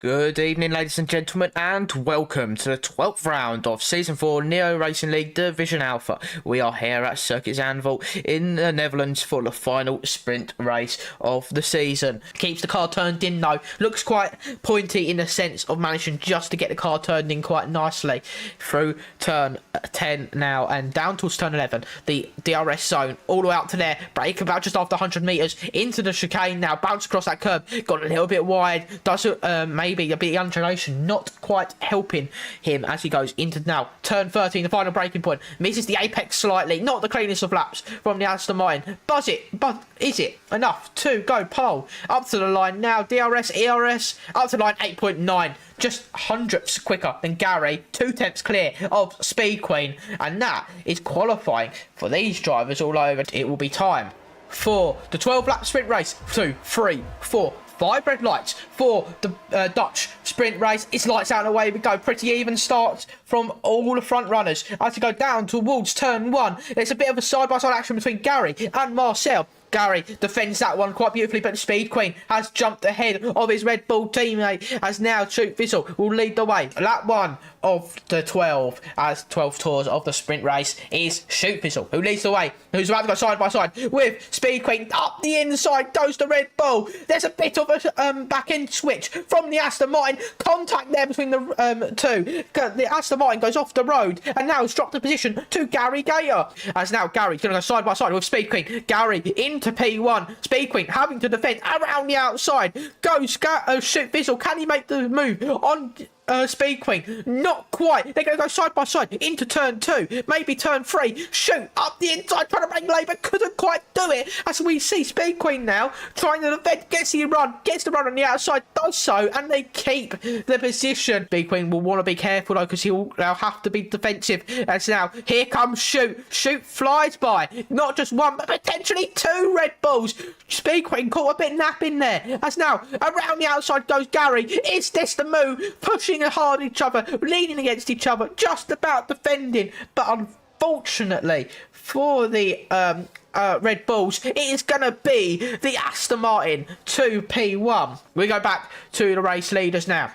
Good evening, ladies and gentlemen, and welcome to the 12th round of Season 4 Neo Racing League Division Alpha. We are here at Circuit Zandvoort in the Netherlands for the final sprint race of the season. Keeps the car turned in though, looks quite pointy in the sense of managing just to get the car turned in quite nicely through turn 10 now and down towards turn 11. The DRS zone all the way up to there, brake about just after 100 metres into the chicane now, bounce across that curb, got a little bit wide, does maybe a bit of undulation not quite helping him as he goes into now turn 13, the final braking point, misses the apex slightly, not the cleanest of laps from the Aston Martin. But is it enough to go pole? Up to the line now, DRS, ERS, up to line 8.9, just hundredths quicker than Gary, 2/10 clear of Speed Queen, and that is qualifying for these drivers all over. It will be time for the 12 lap sprint race. 2, 3, 4, 5 red lights for the Dutch sprint race. It's lights out and away we go. Pretty even start from all the front runners. As we go down towards turn 1, there's a bit of a side-by-side action between Gary and Marcel. Gary defends that one quite beautifully, but the Speed Queen has jumped ahead of his Red Bull teammate, as now Shoot Fizzle will lead the way. Lap 1 of the 12, as 12 tours of the sprint race, is Shoot Fizzle, who leads the way, who's about to go side by side with Speed Queen. Up the inside goes the Red Bull. There's a bit of a back end switch from the Aston Martin. Contact there between the two. The Aston Martin goes off the road and now has dropped the position to Gary Gator, as now Gary's going to go side by side with Speed Queen. Gary into P1. Speed Queen having to defend around the outside. Goes Shoot Fizzle. Can he make the move on Speed Queen? Not quite. They're going to go side by side into turn 2, maybe turn 3. Shoot up the inside, trying to make labour, couldn't quite do it. As we see Speed Queen now trying to defend, gets the run on the outside, does so, and they keep the position. Speed Queen will want to be careful though, because he'll have to be defensive. As now here comes Shoot. Shoot flies by, not just one but potentially 2 Red Bulls. Speed Queen caught a bit napping there. As now around the outside goes Gary. Is this the move? Pushing hard each other, leaning against each other, just about defending, but unfortunately for the Red Bulls, it is going to be the Aston Martin 2P1. We go back to the race leaders now.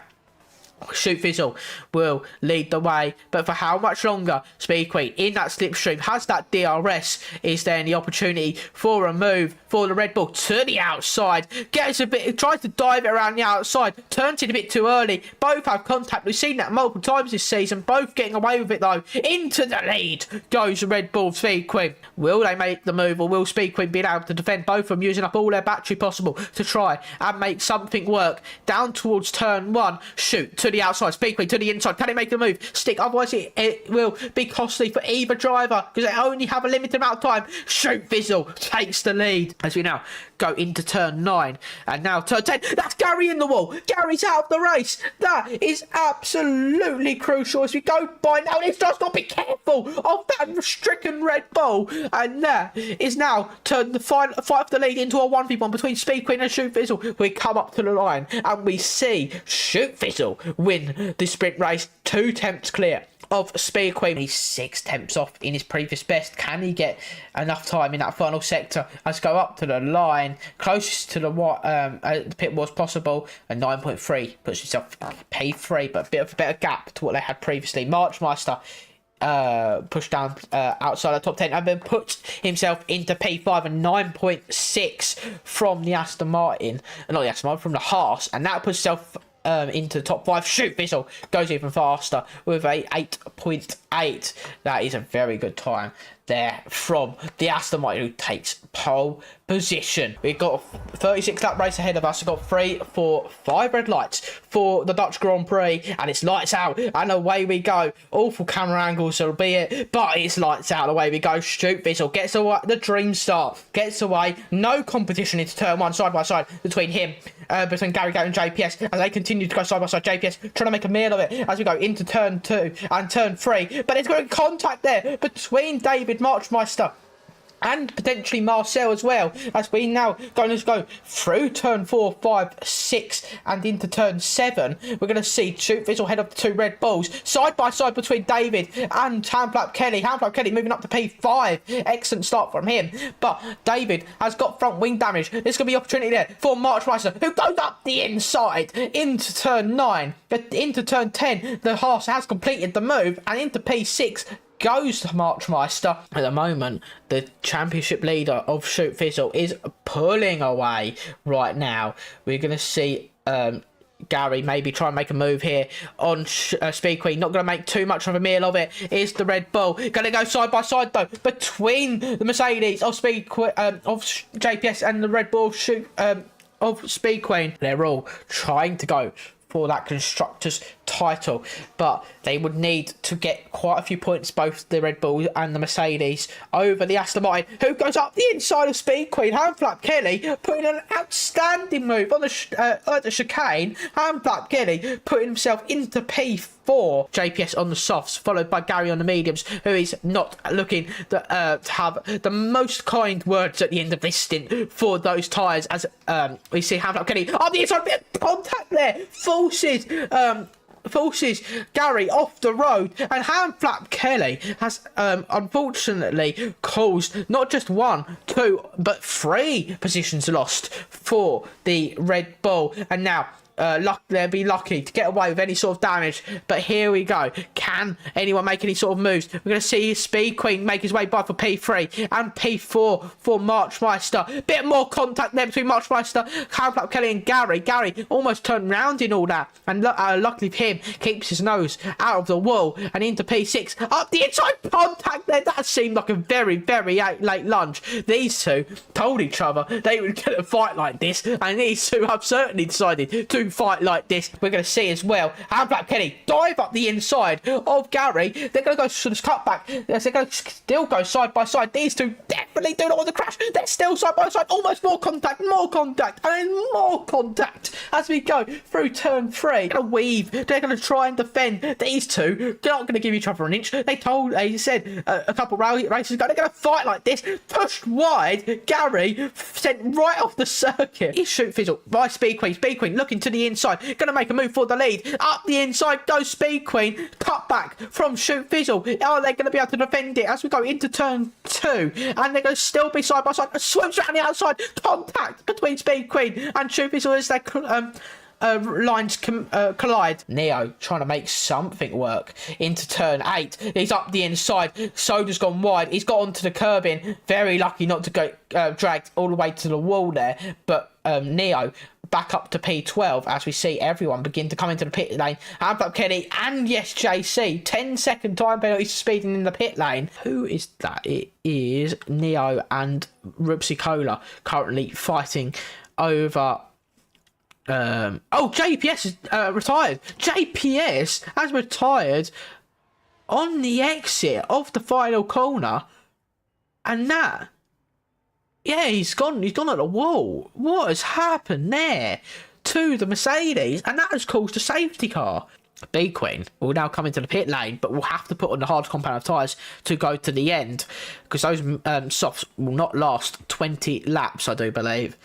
Shoot Fizzle will lead the way, but for how much longer? Speed Queen in that slipstream has that DRS. Is there any opportunity for a move for the Red Bull to the outside? Gets a bit, tries to dive it around the outside, turns it a bit too early. Both have contact. We've seen that multiple times this season. Both getting away with it though. Into the lead goes the Red Bull. Speed Queen, will they make the move, or will Speed Queen be able to defend? Both of them using up all their battery possible to try and make something work. Down towards turn 1, Shoot to the outside, Speed Queen to the inside. Can he make the move? Stick, otherwise it will be costly for either driver, because they only have a limited amount of time. Shoot Fizzle takes the lead as we now go into turn 9 and now turn 10. That's Gary in the wall. Gary's out of the race. That is absolutely crucial as we go by now. It's just got to be careful of that stricken Red Bull, and that is now turned the fight for the lead into a 1v1 between Speed Queen and Shoot Fizzle. We come up to the line and we see Shoot Fizzle win the sprint race, 2 attempts clear of Speed Queen. He's 6 attempts off in his previous best. Can he get enough time in that final sector as go up to the line closest to the pit was possible? A 9.3 puts himself P3, but a bit of a better gap to what they had previously. Marchmeister pushed down outside the top 10 and then puts himself into P5, and 9.6 from the Aston Martin, not the Aston Martin, from the Haas, and that puts himself into the top 5. Shoot Fizzle goes even faster with a 8.8. That is a very good time there from the Aston Martin, who takes pole position. We've got a 36 lap race ahead of us. We've got 3, 4, 5 red lights for the Dutch Grand Prix, and it's lights out and away we go. Awful camera angles, albeit, but it's lights out, away we go. Shoot Fizzle gets away, the dream start gets away. No competition into turn 1 side by side between him, between Gary Gator and JPS, as they continue to go side by side. JPS trying to make a meal of it as we go into turn 2 and turn 3, but there's going to be contact there between David Marchmeister and potentially Marcel as well, as we now going to go through turn 4, 5, 6 and into turn 7. We're going to see Shoot Fizzle head up the 2 Red Bulls side by side between David and Handflap Kelly. Handflap Kelly moving up to P5. Excellent start from him, but David has got front wing damage. There's going to be opportunity there for Marchmeister, who goes up the inside into turn 9, but into turn 10 the horse has completed the move, and into P6 goes to Marchmeister. At the moment, the championship leader of Shoot Fizzle is pulling away right now. We're going to see Gary maybe try and make a move here on Speed Queen. Not going to make too much of a meal of it. Is the Red Bull going to go side by side though between the Mercedes of Speed Queen, of JPS, and the Red Bull Shoot of Speed Queen? They're all trying to go for that constructors title, but they would need to get quite a few points, both the Red Bull and the Mercedes, over the Aston Martin, who goes up the inside of Speed Queen. Handflap Kelly putting an outstanding move on the chicane. Handflap Kelly putting himself into P4. JPS on the softs, followed by Gary on the mediums, who is not looking to have the most kind words at the end of this stint for those tyres, as we see Handflap Kelly on the inside, bit of contact there, forces Gary off the road, and Handflap Kelly has unfortunately caused not just 1, 2 but 3 positions lost for the Red Bull, and now they'll be lucky to get away with any sort of damage. But here we go. Can anyone make any sort of moves? We're going to see Speed Queen make his way by for P3 and P4 for Marchmeister. Bit more contact there between Marchmeister, Handflap Kelly and Gary. Gary almost turned round in all that, and luckily for him, keeps his nose out of the wall and into P6. Up the inside, contact there. That seemed like a very, very late lunge. These two told each other they would get a fight like this, and these two have certainly decided to fight like this. We're going to see as well Handflap Kelly dive up the inside of Gary. They're going to go to this cutback. They're going to still go side by side. These two definitely do not want to crash. They're still side by side. Almost more contact, and more contact as we go through turn 3. They're going to weave. They're going to try and defend. These two, they're not going to give each other an inch. They said a couple races ago, they're going to fight like this. Pushed wide. Gary sent right off the circuit. He Shoot Fizzle by Speed Queen. Speed Queen looking to the inside, going to make a move for the lead. Up the inside goes Speed Queen. Cut back from Shoot Fizzle. Are they going to be able to defend it as we go into turn 2? And they're going to still be side by side. Swoops around the outside. Contact between Speed Queen and Shoot Fizzle as they lines collide. Neo trying to make something work into turn 8. He's up the inside. Soda's gone wide. He's got onto the curbing. Very lucky not to go dragged all the way to the wall there. But Neo back up to P12 as we see everyone begin to come into the pit lane. Handflap Kelly and yes, JC. 10-second time penalty for speeding in the pit lane. Who is that? It is Neo and Rupsi Cola currently fighting over. JPS is retired. JPS has retired on the exit of the final corner, and that. Yeah, he's gone at the wall. What has happened there to the Mercedes? And that has caused a safety car. B Queen will now come into the pit lane, but will have to put on the hard compound of tyres to go to the end, because those softs will not last 20 laps, I do believe.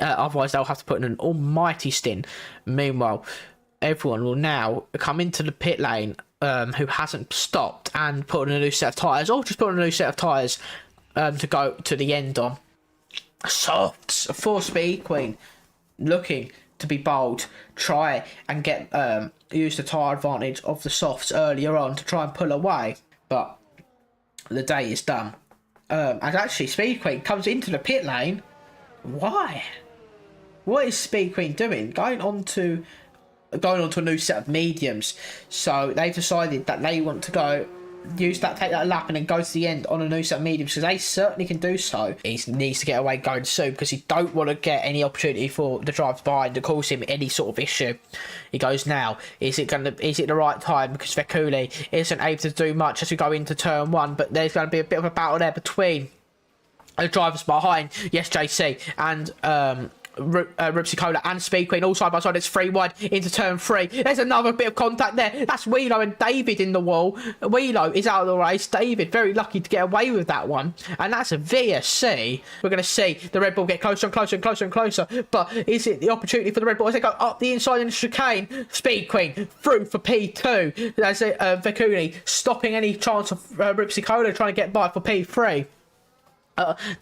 Otherwise, they'll have to put in an almighty stint. Meanwhile, everyone will now come into the pit lane who hasn't stopped and put on a new set of tyres, or just put on a new set of tyres to go to the end on. Softs for Speed Queen, looking to be bold, try and get use the tyre advantage of the softs earlier on to try and pull away, but the day is done. And actually, Speed Queen comes into the pit lane. Why? What is Speed Queen doing? Going on to a new set of mediums. So they've decided that they want to go use that, take that lap, and then go to the end on a new set of mediums, because they certainly can do so. He needs to get away going soon, because he don't want to get any opportunity for the drives behind to cause him any sort of issue. He goes now. Is it the right time? Because Vekuli isn't able to do much as we go into turn 1, but there's going to be a bit of a battle there between the drivers behind, yes, JC, and Rupsicola and Speed Queen all side by side. It's 3 wide into turn 3. There's another bit of contact there. That's Wheelo and David in the wall. Wheelo is out of the race. David very lucky to get away with that one. And that's a VSC. We're going to see the Red Bull get closer and closer and closer and closer. But is it the opportunity for the Red Bull as they go up the inside in the chicane? Speed Queen through for P2. There's Viculi stopping any chance of Rupsicola trying to get by for P3.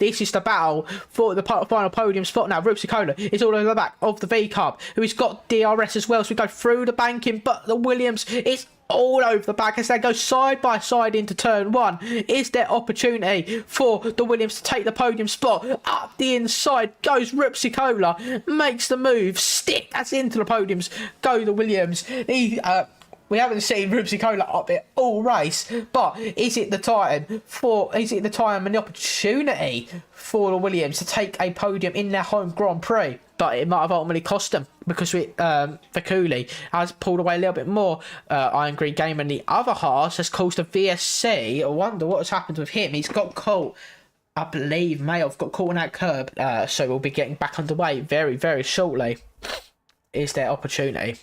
This is the battle for the final podium spot now. Rupsicola is all over the back of the V-Carb, who's got DRS as well, so we go through the banking, but the Williams is all over the back as they go side by side into turn 1. Is there opportunity for the Williams to take the podium spot? Up the inside goes Rupsicola, makes the move, stick that's into the podiums, go the Williams. We haven't seen Rupsicola up it all race, but is it the time and the opportunity for the Williams to take a podium in their home Grand Prix? But it might have ultimately cost them because Viculi has pulled away a little bit more. Iron Green Gamer in the other half has caused a VSC. I wonder what has happened with him. He's got caught. I believe may have got caught on that curb, so we'll be getting back underway very, very shortly. Is there opportunity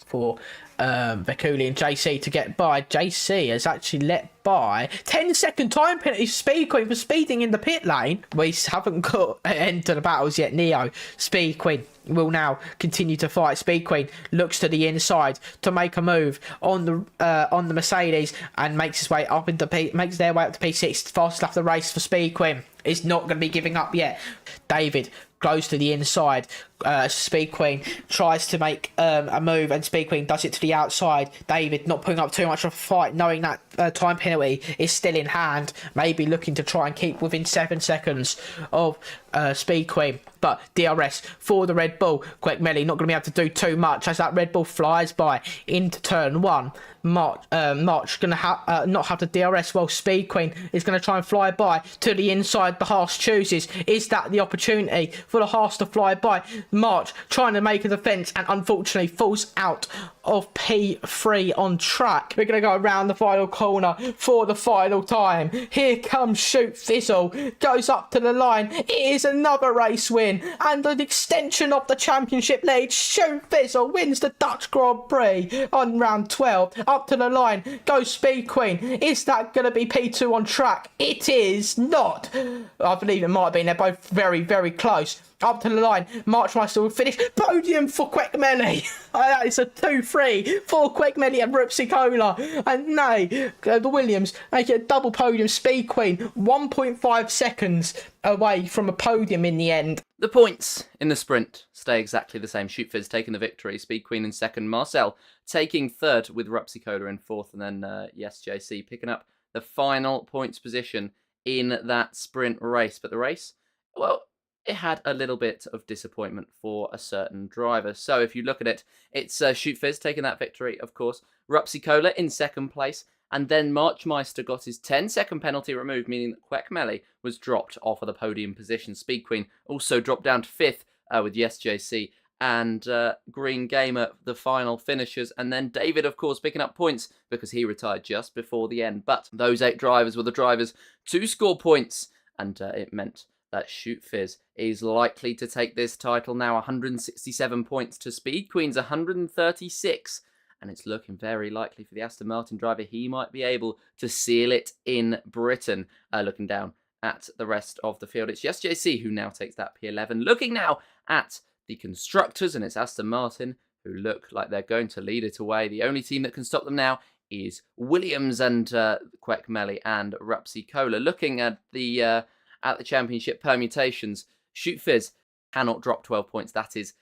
for Viculi and JC to get by? JC has actually let by 10-second time penalty Speed Queen for speeding in the pit lane. We haven't got an end to the battles yet. Neo Speed Queen will now continue to fight. Speed Queen looks to the inside to make a move on the Mercedes and makes his way up into makes their way up to P6. Fastest lap of the race for Speed Queen. Is not going to be giving up yet. David goes to the inside. Speed Queen tries to make a move and Speed Queen does it to the outside. David not putting up too much of a fight, knowing that time penalty is still in hand, maybe looking to try and keep within 7 seconds of Speed Queen. But DRS for the Red Bull. Melly not going to be able to do too much as that Red Bull flies by into turn 1. March going to not have the DRS while Speed Queen is going to try and fly by to the inside. The Haas chooses. Is that the opportunity for the Haas to fly by? March trying to make a defence and unfortunately falls out of P3 on track. We're going to go around the final corner for the final time. Here comes Shoot Fizzle. Goes up to the line. It is another race win and an extension of the championship lead. Shoot Fizzle wins the Dutch Grand Prix on round 12. Up to the line goes Speed Queen. Is that going to be P2 on track? It is not. I believe it might have been. They're both very, very close. Up to the line, Marchmeister will finish. Podium for Melly. That is a 2-3 for Melly and Rupsicola. And nay, the Williams make it a double podium. Speed Queen 1.5 seconds away from a podium in the end. The points in the sprint stay exactly the same. Shoot Fizz taking the victory. Speed Queen in second. Marcel taking third with Rupsicola in fourth. And then, yes, JC picking up the final points position in that sprint race. But the race, well, it had a little bit of disappointment for a certain driver. So if you look at it, it's Shoot Fizz taking that victory, of course. Rupsicola in second place. And then Marchmeister got his 10-second penalty removed, meaning that Melly was dropped off of the podium position. Speed Queen also dropped down to fifth with Yes JC and Green Gamer, the final finishers. And then David, of course, picking up points because he retired just before the end. But those 8 drivers were the drivers to score points. And it meant that Shoot Fizz is likely to take this title now. 167 points to Speed Queen's 136. And it's looking very likely for the Aston Martin driver. He might be able to seal it in Britain. Looking down at the rest of the field, it's Yes JC who now takes that P11. Looking now at the constructors, and it's Aston Martin who look like they're going to lead it away. The only team that can stop them now is Williams and Melly and Rupsicola. Looking at the championship permutations, Shoot Fizz cannot drop 12 points. That is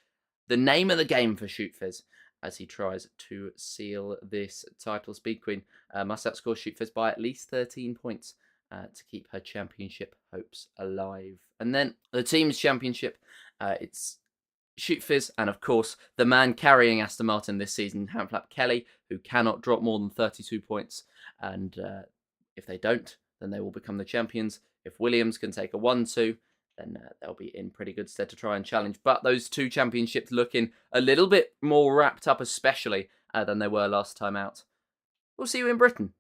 the name of the game for Shoot Fizz as he tries to seal this title. Speed Queen must outscore Shoot Fizz by at least 13 points to keep her championship hopes alive. And then the team's championship, it's Shoot Fizz and, of course, the man carrying Aston Martin this season, Hamflap Kelly, who cannot drop more than 32 points. And if they don't, then they will become the champions. If Williams can take a 1-2, then they'll be in pretty good stead to try and challenge. But those 2 championships looking a little bit more wrapped up, especially than they were last time out. We'll see you in Britain.